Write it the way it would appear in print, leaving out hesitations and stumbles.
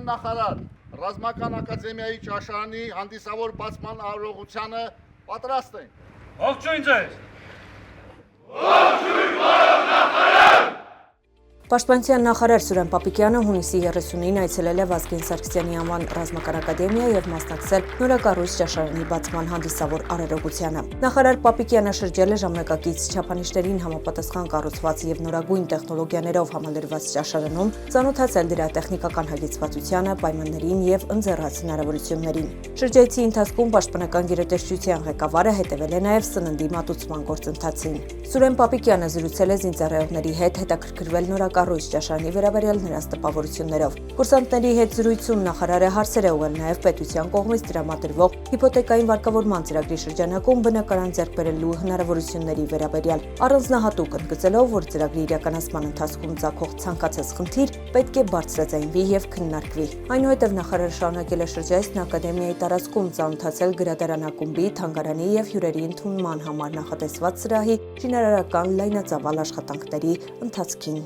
նախարար Ռազմական ակադեմիայի ճաշարանի հանդիսավոր բացման արարողությանը պատրաստ ենք։ Ողջույն ձեզ։ Պաշտպանության նախարար Սուրեն Պապիկյանը հունիսի 30-ին այցելել է Վազգեն Սարգսյանի անվան ռազմական ակադեմիա եւ մասնակցել նորակառույց ճաշարանի բացման հանդիսավոր արարողությանը։ Նախարար Պապիկյանը շրջել է ժամանակակից չափանիշներին համապատասխան կառուցված եւ նորագույն տեխնոլոգիաներով համալրված ճաշարանում, ծանոթացել դրա տեխնիկական հագեցվածությանը, պայմաններին եւ ընձեռած հնարավորություններին։ Շրջայցի ընթացքում պաշտպանական գերատեսչության ղեկավարը հետևել է նաեւ սննդի մատուցման գործընթացին։ Սուրեն Պապիկյանը զրուցել է զինծառայողների հետ, հետաքրքրվել նորակառույց ճաշարանի վերաբերյալ նրանց տպավորություններով։ Կուրսանտների հետ զրույցում նախարարը հարցեր է ուղղել նաև պետության կողմից տրամադրվող հիփոթեկային վարկավորման ծրագրի շրջանակում բնակարան ձեռք բերելու հնարավորությունների վերաբերյալ, առանձնահատուկ ընդգծելով, որ ծրագրի իրականացման ընթացքում ծագող ցանկացած խնդիր պետք է բարձրաձայնվի եւ քննարկվի։ Այնուհետև նախարարը շարունակել է շրջայցն ակադեմիայի տարածքում ծանոթացել գրադարանակումբի, թանգարանի եւ հյուրերի ընդունման համար նախատեսված սրահի շինարարական լայնածավալ աշխատանքների ընթացքին։